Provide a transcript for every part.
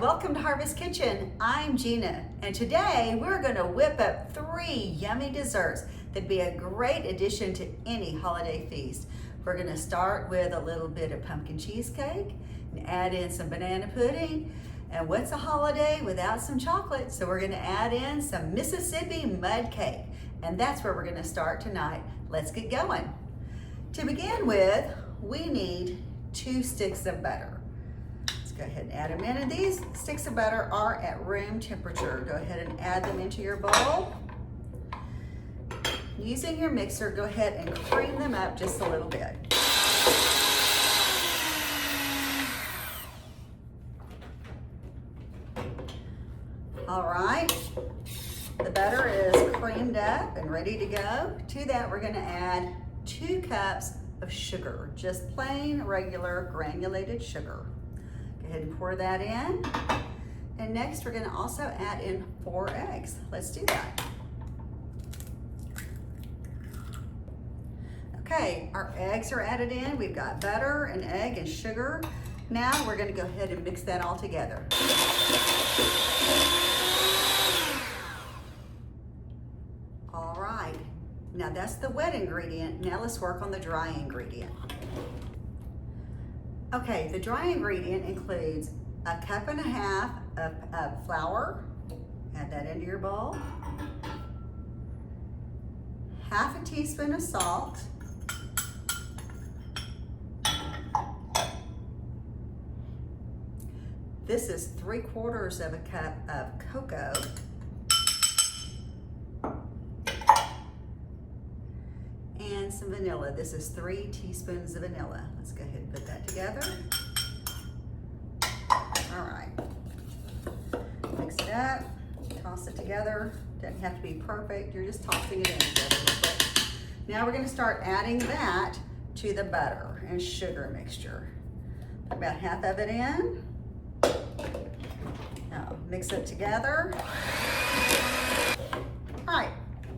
welcome to Harvest Kitchen. I'm Gina, and today we're going to whip up 3 yummy desserts that'd be a great addition to any holiday feast. We're going to start with a little bit of pumpkin cheesecake and add in some banana pudding. And what's a holiday without some chocolate? So we're going to add in some Mississippi mud cake, and that's where we're going to start tonight. Let's get going. To begin with, we need 2 sticks of butter. Go ahead and add them in, and these sticks of butter are at room temperature. Go ahead and add them into your bowl. Using your mixer, go ahead and cream them up just a little bit. All right, the butter is creamed up and ready to go. To that, we're going to add 2 cups of sugar, just plain regular granulated sugar. Go ahead and pour that in. And next we're going to also add in 4 eggs. Let's do that. Okay, our eggs are added in. We've got butter and egg and sugar. Now we're going to go ahead and mix that all together. All right, now that's the wet ingredient. Now let's work on the dry ingredient. Okay, the dry ingredient includes 1.5 cups of flour. Add that into your bowl. 1/2 teaspoon of salt. This is 3/4 cup of cocoa. And some vanilla. This is 3 teaspoons of vanilla. Let's go ahead and put that together. All right. Mix it up, toss it together. Doesn't have to be perfect. You're just tossing it in together real quick. Now we're going to start adding that to the butter and sugar mixture. Put about half of it in. Now mix it together. All right.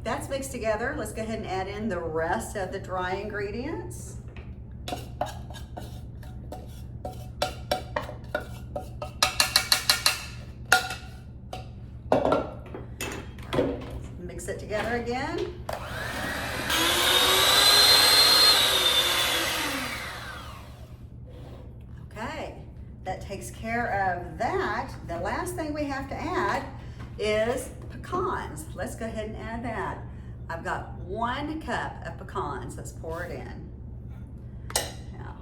That's mixed together. Let's go ahead and add in the rest of the dry ingredients. Mix it together again. Okay, that takes care of that. The last thing we have to add is pecans. Let's go ahead and add that. I've got 1 cup of pecans. Let's pour it in. Now,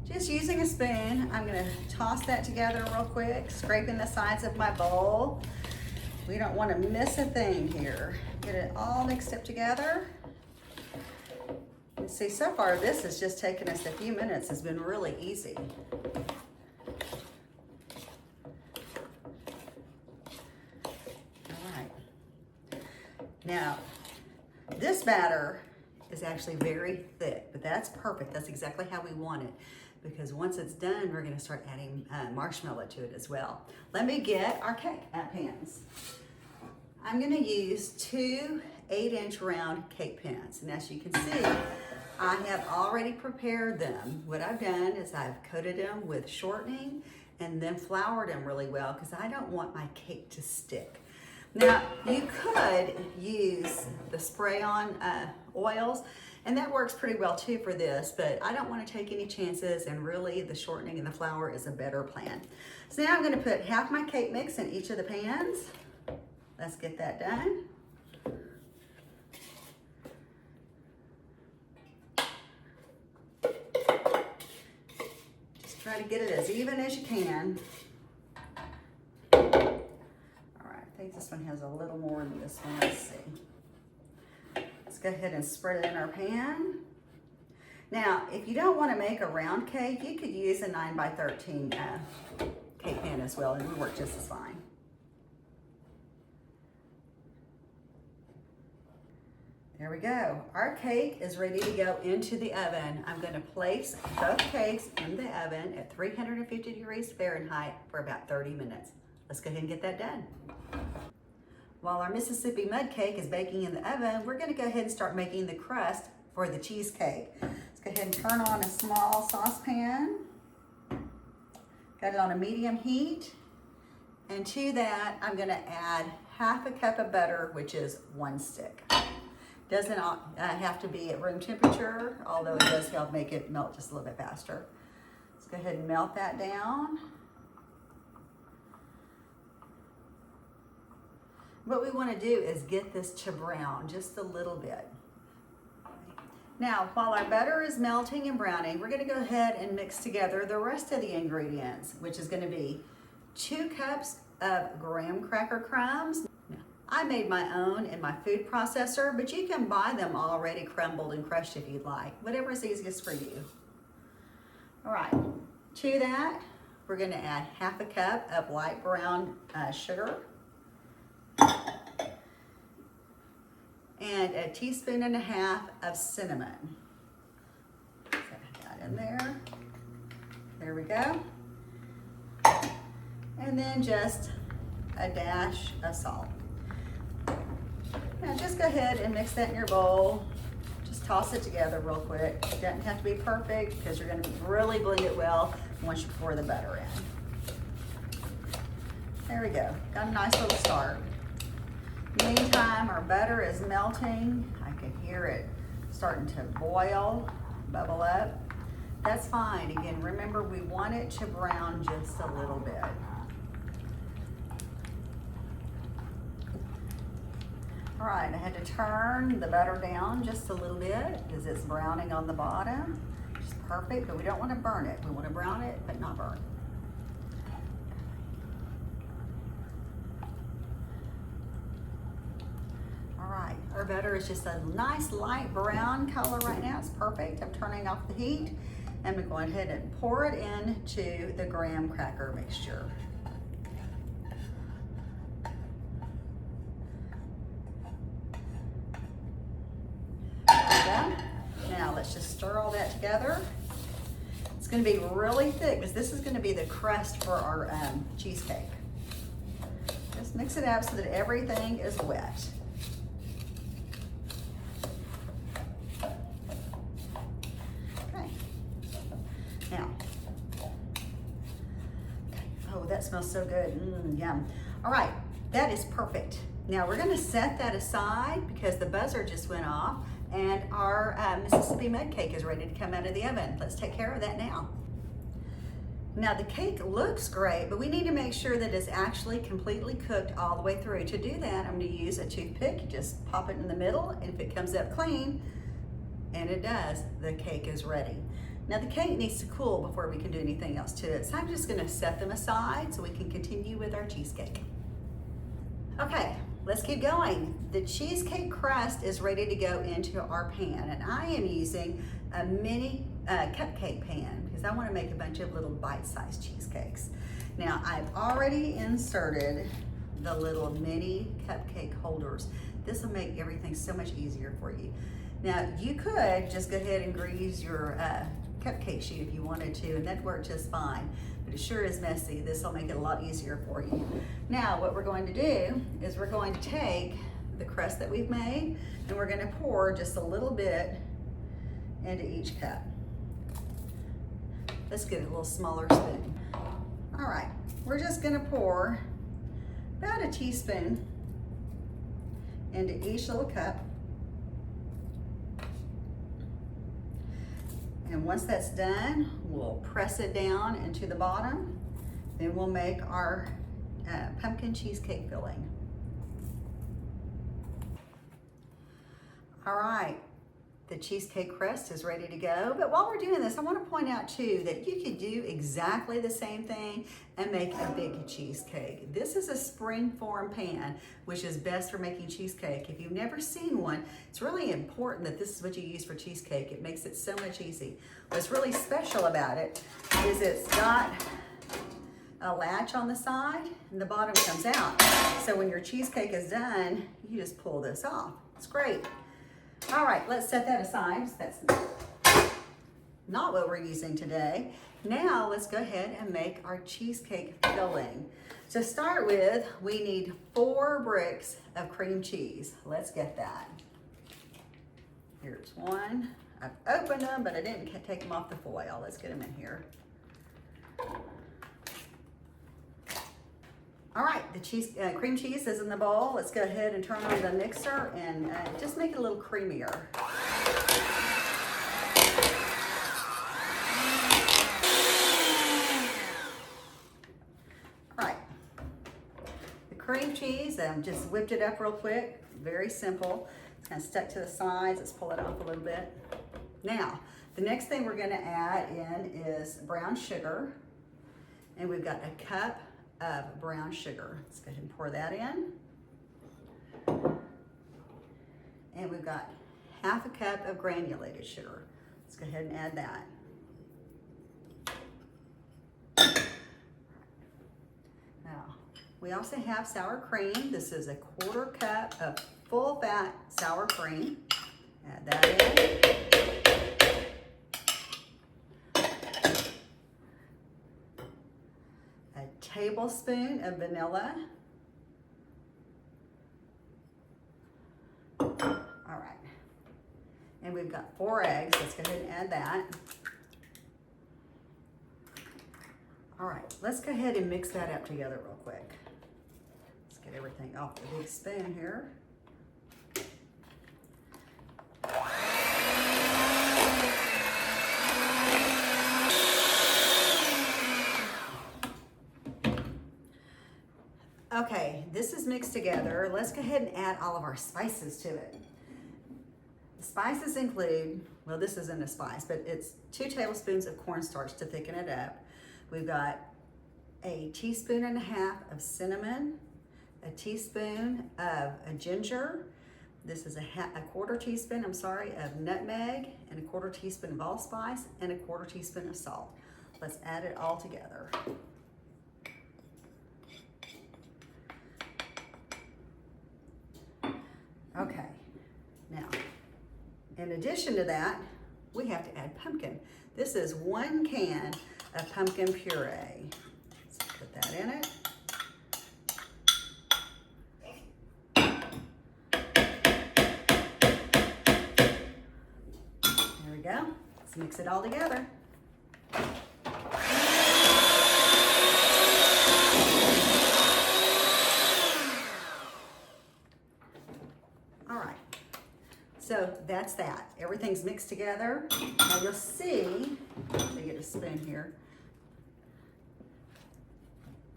just using a spoon, I'm going to toss that together real quick, scraping the sides of my bowl. We don't want to miss a thing here. Get it all mixed up together. And see, so far this has just taken us a few minutes. It's been really easy. Now, this batter is actually very thick, but that's perfect. That's exactly how we want it, because once it's done, we're going to start adding marshmallow to it as well. Let me get our cake pans. I'm going to use 2 8-inch round cake pans, and as you can see, I have already prepared them. What I've done is I've coated them with shortening and then floured them really well, because I don't want my cake to stick. Now, you could use the spray-on oils, and that works pretty well too for this, but I don't want to take any chances, and really the shortening and the flour is a better plan. So now I'm going to put half my cake mix in each of the pans. Let's get that done. Just try to get it as even as you can. I think this one has a little more than this one. Let's see. Let's go ahead and spread it in our pan. Now, if you don't want to make a round cake, you could use a 9x13 cake pan as well, and it would work just as fine. There we go. Our cake is ready to go into the oven. I'm going to place both cakes in the oven at 350 degrees Fahrenheit for about 30 minutes. Let's go ahead and get that done. While our Mississippi mud cake is baking in the oven, we're going to go ahead and start making the crust for the cheesecake. Let's go ahead and turn on a small saucepan. Got it on a medium heat. And to that, I'm gonna add half a cup of butter, which is 1 stick. Doesn't have to be at room temperature, although it does help make it melt just a little bit faster. Let's go ahead and melt that down. What we wanna do is get this to brown just a little bit. Now, while our butter is melting and browning, we're gonna go ahead and mix together the rest of the ingredients, which is gonna be 2 cups of graham cracker crumbs. I made my own in my food processor, but you can buy them already crumbled and crushed if you'd like, whatever is easiest for you. All right, to that, we're gonna add half a cup of light brown sugar and a teaspoon and a half of cinnamon. Set that in there. There we go. And then just a dash of salt. Now just go ahead and mix that in your bowl. Just toss it together real quick. It doesn't have to be perfect because you're gonna really blend it well once you pour the butter in. There we go, got a nice little start. Meantime, our butter is melting. I can hear it starting to boil, bubble up. That's fine. Again, remember we want it to brown just a little bit. All right, I had to turn the butter down just a little bit because it's browning on the bottom. Which is perfect, but we don't want to burn it. We want to brown it, but not burn it. All right, our butter is just a nice light brown color right now. It's perfect. I'm turning off the heat. I'm going to go ahead and pour it into the graham cracker mixture. Now let's just stir all that together. It's going to be really thick because this is going to be the crust for our cheesecake. Just mix it up so that everything is wet. Okay. Now, oh, that smells so good. Yum. All right, that is perfect. Now we're going to set that aside because the buzzer just went off. And our Mississippi mud cake is ready to come out of the oven. Let's take care of that now. Now the cake looks great, but we need to make sure that it's actually completely cooked all the way through. To do that, I'm gonna use a toothpick. You just pop it in the middle, and if it comes up clean, and it does, the cake is ready. Now the cake needs to cool before we can do anything else to it. So I'm just gonna set them aside so we can continue with our cheesecake. Okay. Let's keep going. The cheesecake crust is ready to go into our pan, and I am using a mini cupcake pan because I want to make a bunch of little bite-sized cheesecakes. Now, I've already inserted the little mini cupcake holders. This will make everything so much easier for you. Now, you could just go ahead and grease your cupcake sheet if you wanted to, and that'd work just fine. But it sure is messy. This will make it a lot easier for you. Now, what we're going to do is we're going to take the crust that we've made, and we're going to pour just a little bit into each cup. Let's get a little smaller spoon. All right, we're just going to pour about a teaspoon into each little cup. And once that's done, we'll press it down into the bottom. Then we'll make our pumpkin cheesecake filling. All right, the cheesecake crust is ready to go. But while we're doing this, I want to point out too that you could do exactly the same thing and make a big cheesecake. This is a spring form pan, which is best for making cheesecake. If you've never seen one, it's really important that this is what you use for cheesecake. It makes it so much easy. What's really special about it is it's got a latch on the side and the bottom comes out. So when your cheesecake is done, you just pull this off. It's great. All right, let's set that aside. That's not what we're using today. Now let's go ahead and make our cheesecake filling. To start with, we need 4 bricks of cream cheese. Let's get that. Here's one. I've opened them, but I didn't take them off the foil. Let's get them in here. All right, the cream cheese is in the bowl. Let's go ahead and turn on the mixer and just make it a little creamier. All right, the cream cheese, just whipped it up real quick. Very simple. It's kind of stuck to the sides. Let's pull it off a little bit. Now, the next thing we're gonna add in is brown sugar. And we've got a cup of brown sugar. Let's go ahead and pour that in. And we've got half a cup of granulated sugar. Let's go ahead and add that. Now, we also have sour cream. This is a 1/4 cup of full fat sour cream. Add that in. Tablespoon of vanilla. All right. And we've got 4 eggs. Let's go ahead and add that. All right, let's go ahead and mix that up together real quick. Let's get everything off the big spoon here. Okay, this is mixed together. Let's go ahead and add all of our spices to it. The spices include, well, this isn't a spice, but it's 2 tablespoons of cornstarch to thicken it up. We've got a 1.5 teaspoons of cinnamon, a teaspoon of ginger. This is a 1/4 teaspoon, of nutmeg, and a 1/4 teaspoon of allspice, and a 1/4 teaspoon of salt. Let's add it all together. Okay, now, in addition to that, we have to add pumpkin. This is 1 can of pumpkin puree. Let's put that in it. There we go. Let's mix it all together. So that's that. Everything's mixed together. Now you'll see, let me get a spoon here.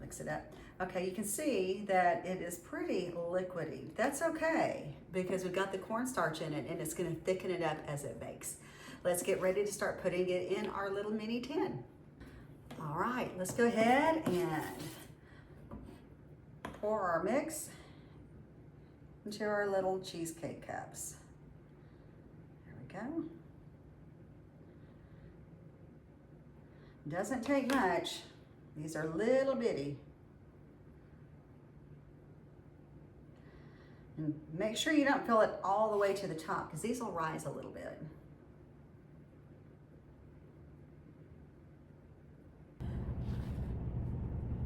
Mix it up. Okay, you can see that it is pretty liquidy. That's okay, because we've got the cornstarch in it and it's gonna thicken it up as it bakes. Let's get ready to start putting it in our little mini tin. All right, let's go ahead and pour our mix into our little cheesecake cups. Go. Doesn't take much. These are little bitty. And make sure you don't fill it all the way to the top, because these will rise a little bit.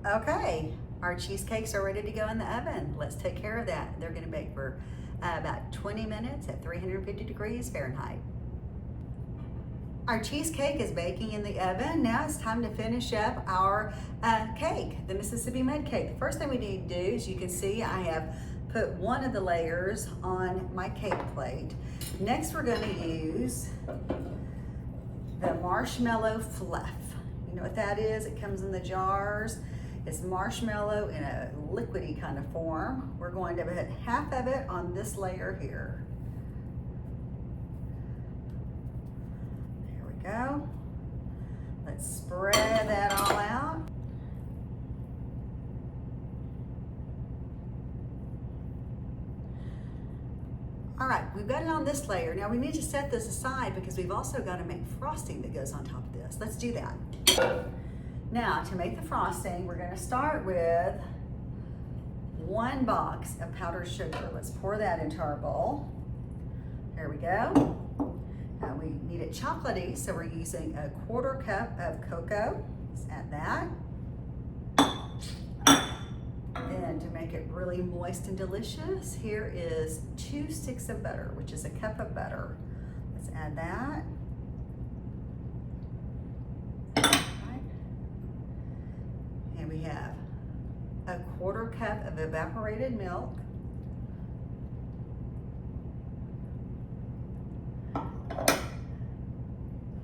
Okay, our cheesecakes are ready to go in the oven. Let's take care of that. They're going to bake for about 20 minutes at 350 degrees Fahrenheit. Our cheesecake is baking in the oven. Now it's time to finish up our cake, the Mississippi mud cake. The first thing we need to do is, you can see I have put one of the layers on my cake plate. Next we're going to use the marshmallow fluff. You know what that is? It comes in the jars. It's marshmallow in a liquidy kind of form. We're going to put half of it on this layer here. There we go. Let's spread that all out. All right, we've got it on this layer. Now we need to set this aside because we've also got to make frosting that goes on top of this. Let's do that. Now, to make the frosting, we're going to start with 1 box of powdered sugar. Let's pour that into our bowl. There we go. Now we need it chocolatey, so we're using a 1/4 cup of cocoa. Let's add that. Then to make it really moist and delicious, here is 2 sticks of butter, which is a cup of butter. Let's add that. We have a 1/4 cup of evaporated milk,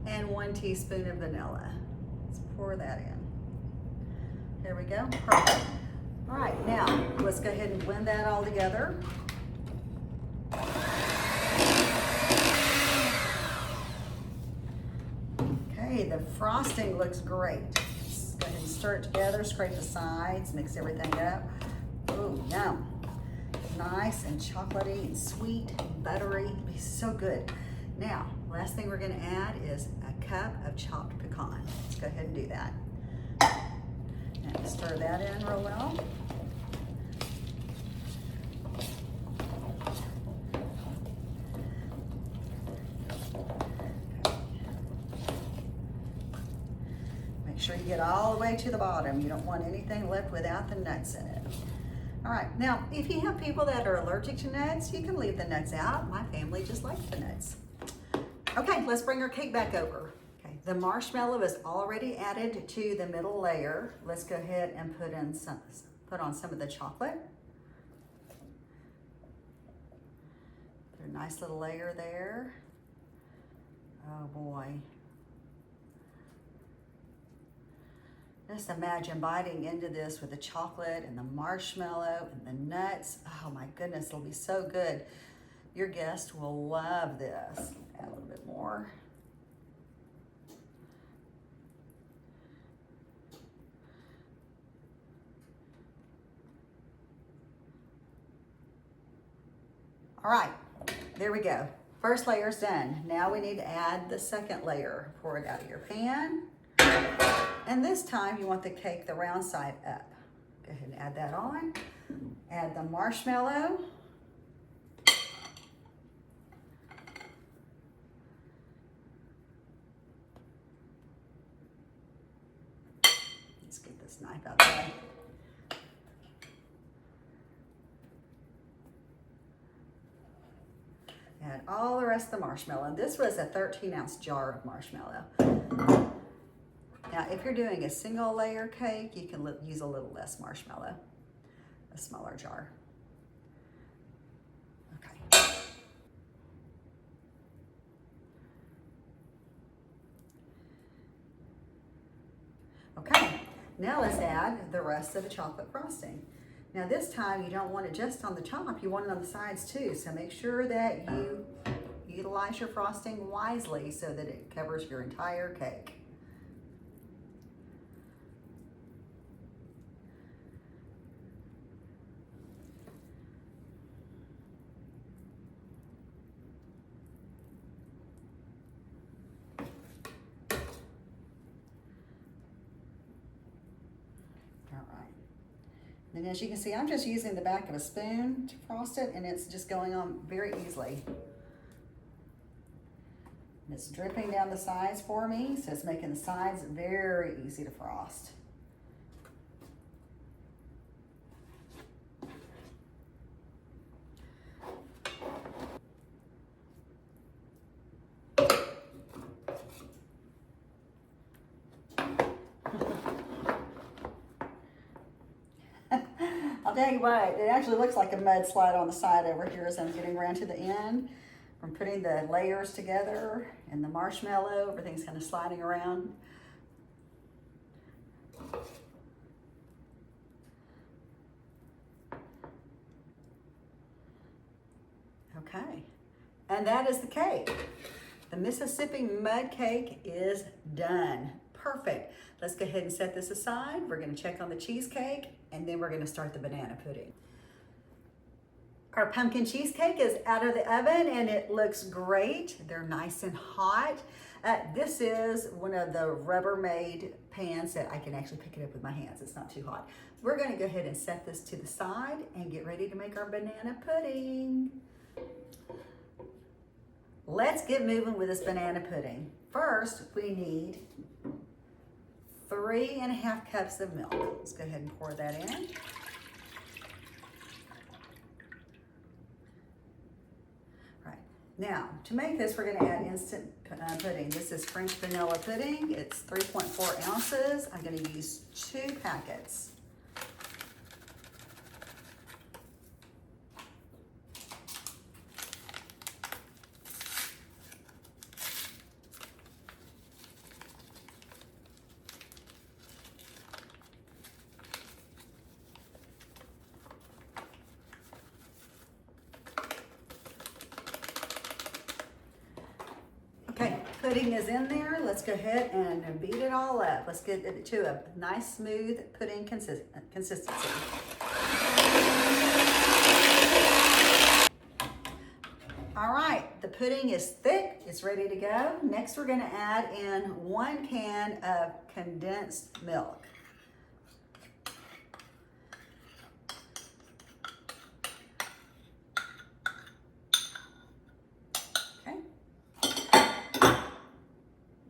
and 1 teaspoon of vanilla. Let's pour that in. There we go, perfect. All right, now let's go ahead and blend that all together. Okay, the frosting looks great. Let's go ahead and stir it together, scrape the sides, mix everything up. Oh, yum. Nice and chocolatey and sweet and buttery. It'll be so good. Now, last thing we're gonna add is a cup of chopped pecan. Let's go ahead and do that. And stir that in real well. Make sure you get all the way to the bottom. You don't want anything left without the nuts in it. All right, now, if you have people that are allergic to nuts, you can leave the nuts out. My family just likes the nuts. Okay, let's bring our cake back over. Okay, the marshmallow is already added to the middle layer. Let's go ahead and put on some of the chocolate. Put a nice little layer there. Oh boy. Just imagine biting into this with the chocolate and the marshmallow and the nuts. Oh my goodness, it'll be so good. Your guests will love this. Add a little bit more. All right, there we go. First layer's done. Now we need to add the second layer. Pour it out of your pan. And this time you want the cake the round side up. Go ahead and add that on. Add the marshmallow. Let's get this knife out of the way. Add all the rest of the marshmallow. This was a 13-ounce jar of marshmallow. Now, if you're doing a single layer cake, you can use a little less marshmallow, a smaller jar. Okay. Okay, now let's add the rest of the chocolate frosting. Now this time you don't want it just on the top, you want it on the sides too, so make sure that you utilize your frosting wisely so that it covers your entire cake. And as you can see, I'm just using the back of a spoon to frost it, and it's just going on very easily. And it's dripping down the sides for me, so it's making the sides very easy to frost. I'll tell you what, it actually looks like a mudslide on the side over here as I'm getting around to the end. From putting the layers together and the marshmallow, everything's kind of sliding around. Okay, and that is the cake. The Mississippi mud cake is done. Perfect. Let's go ahead and set this aside. We're going to check on the cheesecake, and then we're going to start the banana pudding. Our pumpkin cheesecake is out of the oven and it looks great. They're nice and hot. This is one of the Rubbermaid pans that I can actually pick it up with my hands. It's not too hot. We're going to go ahead and set this to the side and get ready to make our banana pudding. Let's get moving with this banana pudding. First, we need 3½ cups of milk. Let's go ahead and pour that in. Right, now to make this, we're going to add instant pudding. This is French vanilla pudding. It's 3.4 ounces. I'm going to use 2 packets. pudding is in there, let's go ahead and beat it all up. Let's get it to a nice smooth pudding consistency. All right, the pudding is thick, it's ready to go. Next, we're gonna add in 1 can of condensed milk. Okay.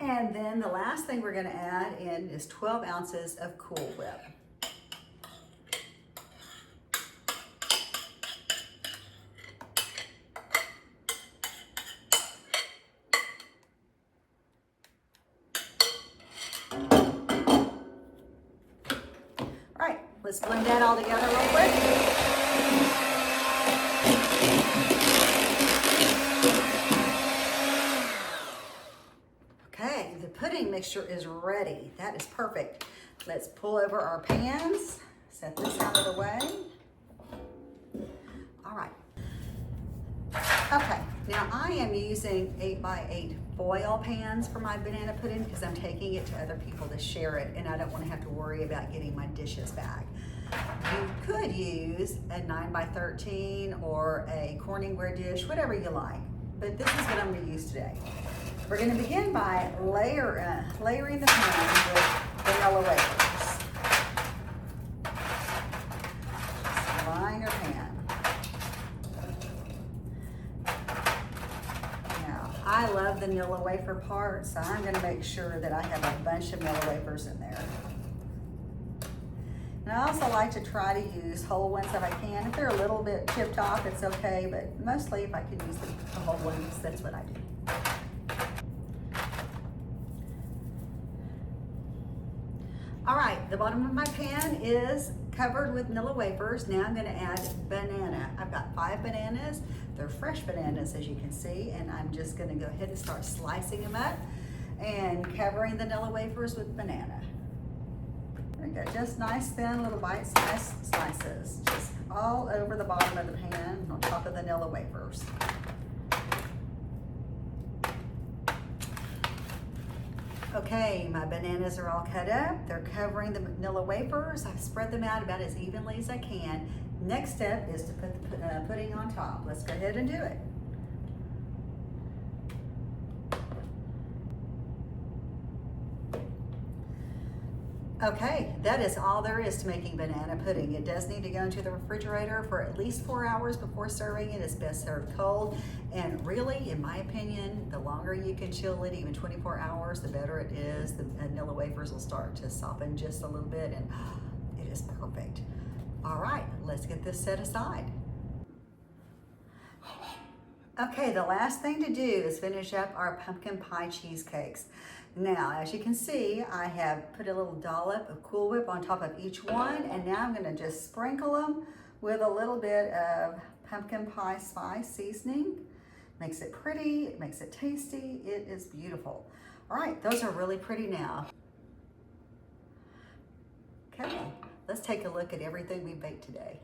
And then the last thing we're gonna add in is 12 ounces of Cool Whip. Let's blend that all together real quick. Okay, the pudding mixture is ready. That is perfect. Let's pull over our pans, set this out of the way. All right. Okay, now I am using 8x8 foil pans for my banana pudding because I'm taking it to other people to share it and I don't want to have to worry about getting my dishes back. You could use a 9x13 or a Corningware dish, whatever you like, but this is what I'm going to use today. We're going to begin by layering the pan with vanilla wafers. Line your pan. I love the vanilla wafer part, so I'm gonna make sure that I have a bunch of vanilla wafers in there. And I also like to try to use whole ones if I can. If they're a little bit chipped off, it's okay, but mostly if I can use the whole ones, that's what I do. All right, the bottom of my pan is covered with vanilla wafers. Now I'm gonna add banana. I've got 5 bananas. They're fresh bananas, as you can see, and I'm just gonna go ahead and start slicing them up and covering the vanilla wafers with banana. There we go, just nice thin little bite-sized slices, just all over the bottom of the pan on top of the vanilla wafers. Okay, my bananas are all cut up. They're covering the vanilla wafers. I've spread them out about as evenly as I can. Next step is to put the pudding on top. Let's go ahead and do it. Okay, that is all there is to making banana pudding. It does need to go into the refrigerator for at least 4 hours before serving it. It's best served cold. And really, in my opinion, the longer you can chill it, even 24 hours, the better it is. The vanilla wafers will start to soften just a little bit and it is perfect. All right, let's get this set aside. Okay, the last thing to do is finish up our pumpkin pie cheesecakes. Now, as you can see, I have put a little dollop of Cool Whip on top of each one, and now I'm gonna just sprinkle them with a little bit of pumpkin pie spice seasoning. Makes it pretty, it makes it tasty, it is beautiful. All right, those are really pretty now. Okay, let's take a look at everything we baked today.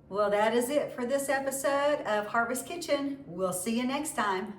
Well, that is it for this episode of Harvest Kitchen. We'll see you next time.